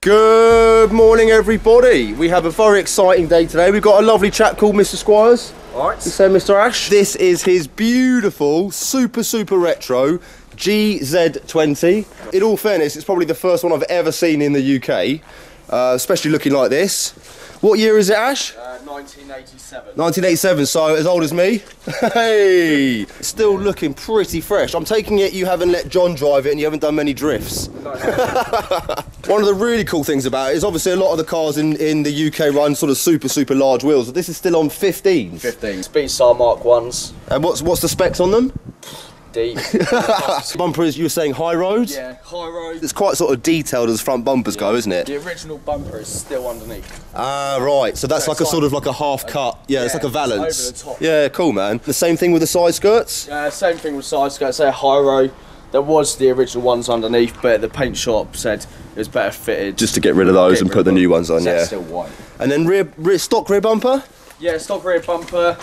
Good morning, everybody. We have a very exciting day today. We've got a lovely chap called Mr. Squires. Alright. You say Mr. Ash. This is his beautiful, super retro GZ20. In all fairness, it's probably the first one I've ever seen in the UK, especially looking like this. What year is it, Ash? 1987. 1987, so as old as me. Hey! Still looking pretty fresh. I'm taking it you haven't let John drive it and you haven't done many drifts. No. One of the really cool things about it is obviously a lot of the cars in the UK run sort of super large wheels, but this is still on 15s. 15. Speedstar Mark 1s. And what's the specs on them? Deep. Bumper is, you were saying, high road? Yeah, high road. It's quite sort of detailed as front bumpers go, isn't it? The original bumper is still underneath. Ah, right. So that's like a sort of like a half cut. Yeah, it's like a valance. Over the top. Yeah, cool, man. The same thing with the side skirts? Same thing with side skirts. They're high road. There was the original ones underneath, but the paint shop said it was better fitted. Just to get rid of those and put the new ones on, so yeah. It's still white. And then stock rear bumper? Yeah, stock rear bumper.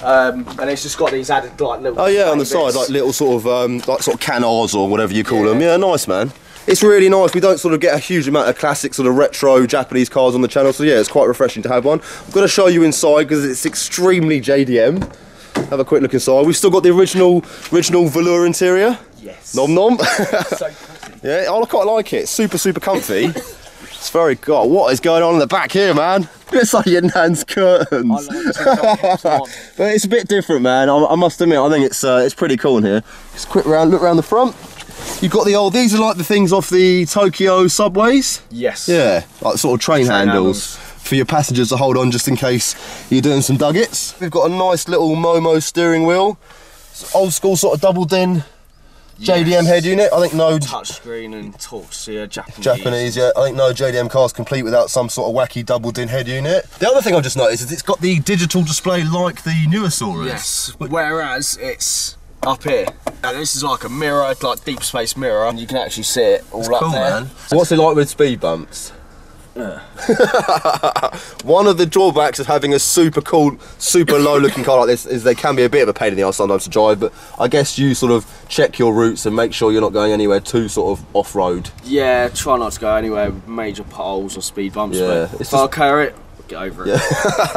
And it's just got these added like little. Oh yeah, on the side, like little sort of canards or whatever you call them. Yeah, nice, man. It's really nice. We don't sort of get a huge amount of classic sort of retro Japanese cars on the channel, so yeah, it's quite refreshing to have one. I'm going to show you inside because it's extremely JDM. Have a quick look inside. We've still got the original velour interior. Yes. Nom nom. So pretty. Yeah, I quite like it. Super comfy. It's very God. What is going on in the back here, man? It's like your nan's curtains. I like it. But it's a bit different, man. I must admit, I think it's pretty cool in here. Just quick look around the front. You've got these are like the things off the Tokyo subways. Yes. Yeah, like sort of train handles for your passengers to hold on just in case you're doing some duggets. We've got a nice little Momo steering wheel. It's old school sort of double din. JDM head unit. I think no touchscreen and talks Japanese, yeah. I think no JDM car's complete without some sort of wacky double din head unit. The other thing I've just noticed is it's got the digital display like the newer Soarers. Yes. Whereas it's up here. And this is like a mirror, like deep space mirror, and you can actually see it all up cool, there. Man. What's it like with speed bumps? One of the drawbacks of having a super cool, super low looking car like this is they can be a bit of a pain in the arse sometimes to drive, but I guess you sort of check your routes and make sure you're not going anywhere too sort of off-road. Yeah, try not to go anywhere with major potholes or speed bumps, yeah, but if I'll carry it, get over it. Yeah.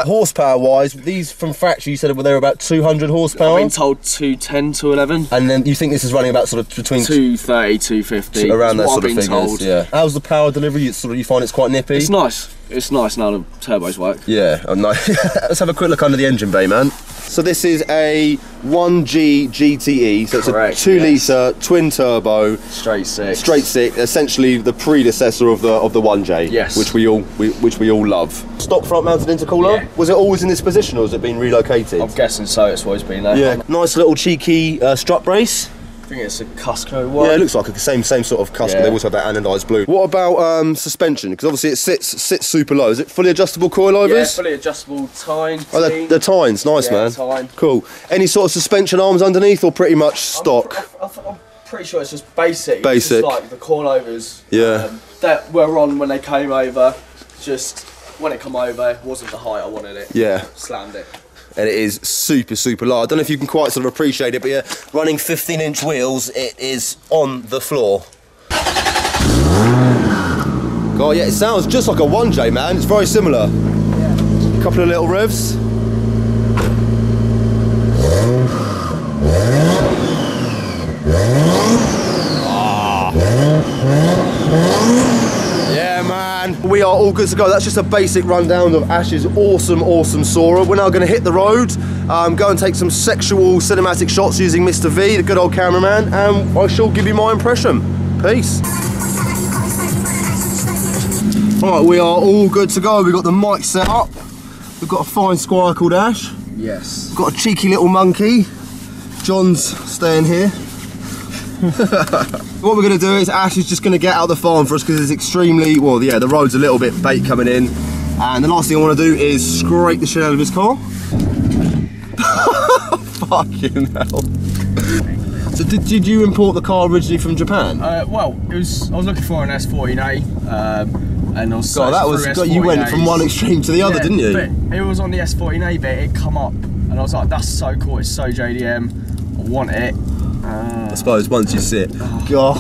Horsepower wise, these from factory you said they were about 200 horsepower? I've been told 210, 211. And then you think this is running about sort of between 230, 250. Around that sort of figures, told. Yeah. How's the power delivery? You find it's quite nippy? It's nice. It's nice now the turbos work. Yeah, nice. Let's have a quick look under the engine bay, man. So this is a 1G GTE, so it's correct, a 2 litre twin turbo, straight six, essentially the predecessor of the 1J, yes, which we all love. Stock front mounted intercooler. Yeah. Was it always in this position, or has it been relocated? I'm guessing so. It's always been there. Yeah, nice little cheeky strut brace. I think it's a Cusco one. Yeah, it looks like the same sort of Cusco. Yeah. They also have that anodised blue. What about suspension? Because obviously it sits super low. Is it fully adjustable coilovers? Yeah, fully adjustable tine. Oh, the tines, nice, yeah, man. Tine. Cool. Any sort of suspension arms underneath, or pretty much stock? I'm pretty sure it's just basic. Basic. It's just like the coilovers. Yeah. That were on when they came over. Just when it come over, it wasn't the height I wanted it. Yeah. Slammed it. And it is super low. I don't know if you can quite sort of appreciate it, but yeah, running 15-inch wheels, it is on the floor. God, yeah, it sounds just like a 1J, man. It's very similar. Yeah. Couple of little revs. Yeah, man. We are all good to go. That's just a basic rundown of Ash's awesome Soarer. We're now going to hit the road, go and take some sexual cinematic shots using Mr. V, the good old cameraman, and I shall give you my impression. Peace. Alright, we are all good to go. We've got the mic set up. We've got a fine squire called Ash. Yes. We've got a cheeky little monkey. John's staying here. What we're going to do is Ash is just going to get out the farm for us because it's extremely, well, yeah, the road's a little bit bait coming in, and the last thing I want to do is scrape the shit out of his car. Fucking hell. So did you import the car originally from Japan? Well, I was looking for an S14A, and I was God, that was God, you went from one extreme to the other, didn't you? But it was on the S14A bit. It come up, and I was like, "That's so cool! It's so JDM. I want it." I suppose once you sit. God.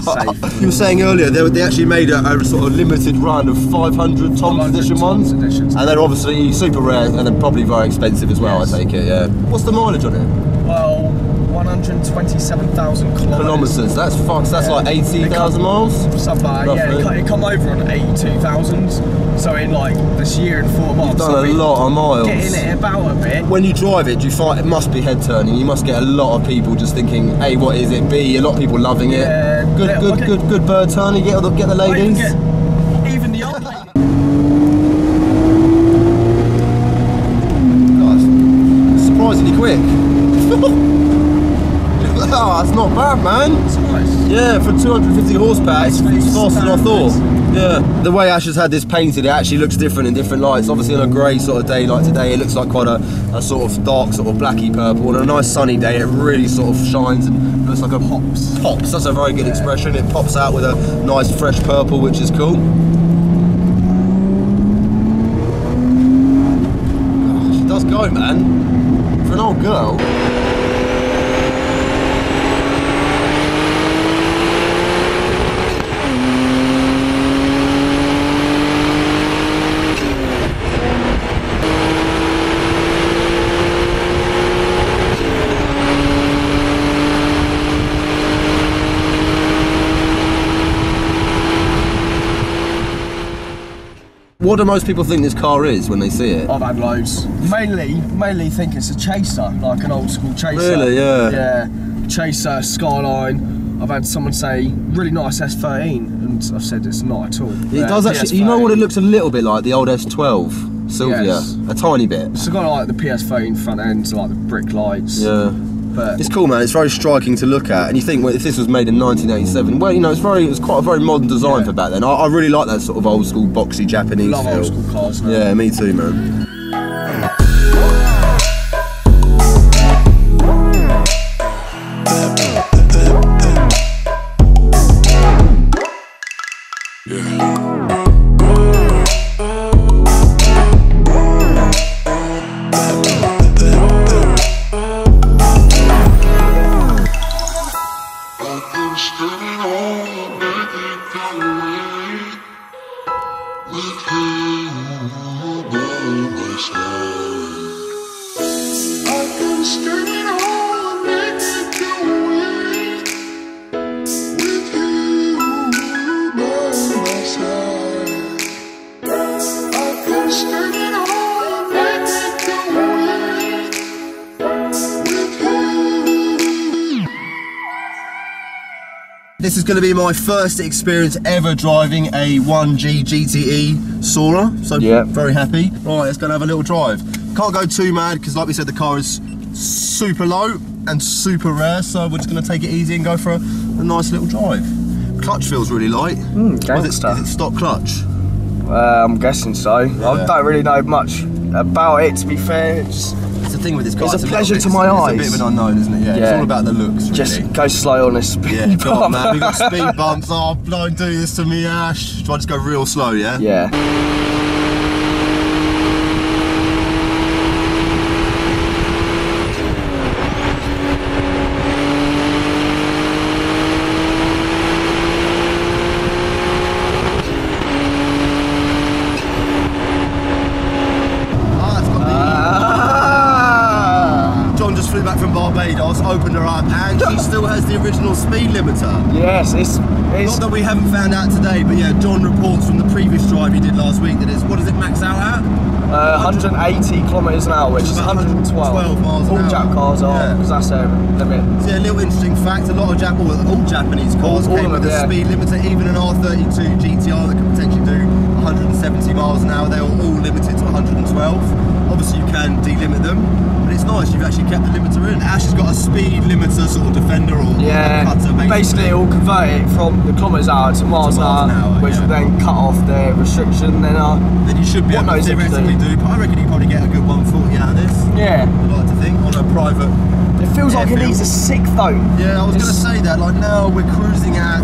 Safe. You were saying earlier they actually made a sort of limited run of 500 Tom's edition ones, and they're obviously super rare and they're probably very expensive as well. Yes. I take it. Yeah. What's the mileage on it? Well, 127,000 kilometres. That's fast. That's like 80,000 miles. Something like that. Yeah, it come over on 82,000. So in like this year and 4 months, you've done a lot of miles. Getting it about a bit. When you drive it, do you find it must be head turning? You must get a lot of people just thinking, A, what is it? B, a lot of people loving it. Yeah, good bird turn. You get the ladies. Even the old ladies. God, surprisingly quick. Oh, that's not bad, man. It's nice. Yeah, for 250 horsepower, it's faster than I thought. Yeah, the way Ash has had this painted, it actually looks different in different lights. Obviously on a grey sort of day like today, it looks like quite a sort of dark sort of blacky purple. On a nice sunny day, it really sort of shines and looks like a pops. Pops, that's a very good expression. It pops out with a nice fresh purple, which is cool. Oh, she does go, man. For an old girl. What do most people think this car is when they see it? I've had loads. Mainly think it's a chaser, like an old school chaser. Really, yeah. Yeah, chaser, Skyline. I've had someone say, really nice S13, and I've said it's not at all. It does actually, PS13. You know what it looks a little bit like? The old S12, Sylvia, yes. A tiny bit. It's got like the PS13 front end, like the brick lights. Yeah. But it's cool, man. It's very striking to look at, and you think, well, if this was made in 1987, well, you know, it's quite a very modern design for back then. I really like that sort of old school boxy Japanese feel. Old school cars. Man. Yeah, me too, man. This is going to be my first experience ever driving a 1G GTE Soarer, so very happy. Right, let's go and have a little drive. Can't go too mad because, like we said, the car is super low and super rare, so we're just going to take it easy and go for a nice little drive. Clutch feels really light. Is it stock clutch? I'm guessing so. Yeah. I don't really know much about it, to be fair. It's the thing with this car. It's a pleasure to my eyes. It's a bit of an unknown, isn't it? Yeah. It's all about the looks, really. Just go slow on this speed bump. God, man, we got speed bumps. Oh, don't do this to me, Ash. Try to just go real slow, yeah? Yeah. Back from Barbados, opened her up, and she still has the original speed limiter. Yes, it's not that we haven't found out today, but yeah, John reports from the previous drive he did last week that it's, what does it max out at? 180 kilometres an hour, which is 112 miles an hour. All Jap cars are, because that's their limit. So yeah, a little interesting fact, a lot of all Japanese cars came with a speed limiter, even an R32 GTR that could potentially do 170 miles an hour, they were all limited to 112. Obviously you can delimit them, but it's nice you've actually kept the limiter in. Ash has got a speed limiter sort of defender or cutter, basically it will convert it from the kilometres an hour to miles an hour, which will then cut off the restriction. Then you should be able to theoretically do, but I reckon you probably get a good 140 out of this. Yeah. I'd like to think, on a private. It feels like it needs a sick though. Yeah, I was going to say that, like now we're cruising at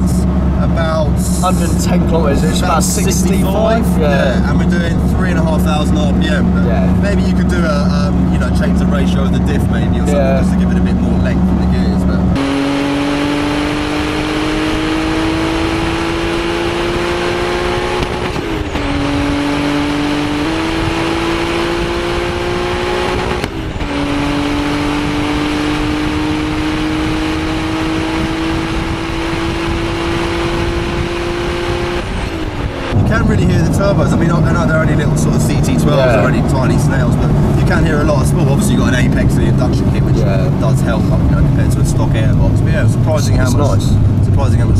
about 110 kilometres, it's about 65. Yeah, and we're doing 3,500 RPM. Maybe you could do a, change the ratio of the diff maybe or something just to give it a bit more length in the gears. others? I mean, I know they're only little sort of CT12s, they're only tiny snails, but you can hear a lot of small. Obviously, you've got an Apex and the induction kit, which does help, you know, compared to a stock airbox. But yeah, surprising how much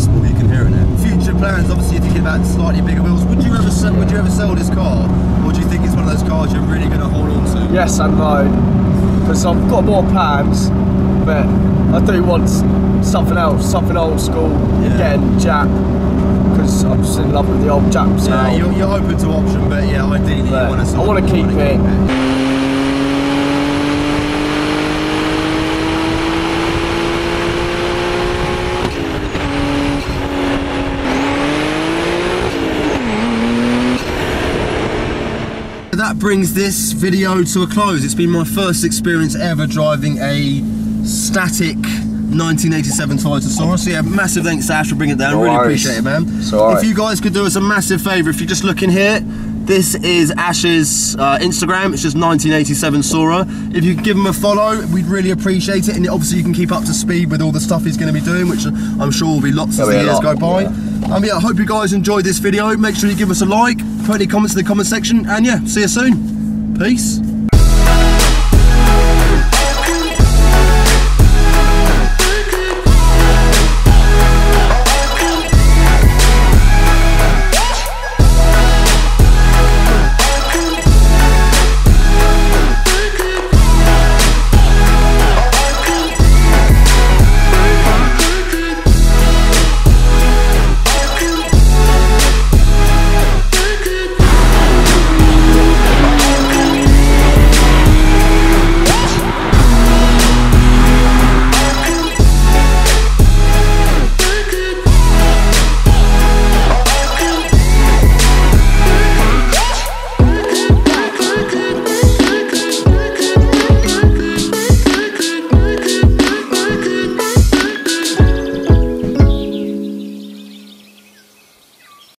small you can hear in it. Future plans, obviously, you're thinking about slightly bigger wheels. Would you ever sell this car, or do you think it's one of those cars you're really going to hold on to? Yes and no, because I've got more plans, but I do want something else, something old school, again, Jap, because I'm just in love with the old Japs now. You're open to option, but yeah, ideally you want to. I want to keep it. That brings this video to a close. It's been my first experience ever driving a static 1987 Toyota Soarer. So yeah, massive thanks to Ash for bringing it down. Really appreciate it, man. If you guys could do us a massive favour, if you just look in here, this is Ash's Instagram. It's just 1987 Soarer. If you could give him a follow, we'd really appreciate it. And obviously you can keep up to speed with all the stuff he's going to be doing, which I'm sure will be lots as the years go by. Yeah, I hope you guys enjoyed this video. Make sure you give us a like, put any comments in the comment section, and yeah, see you soon. Peace.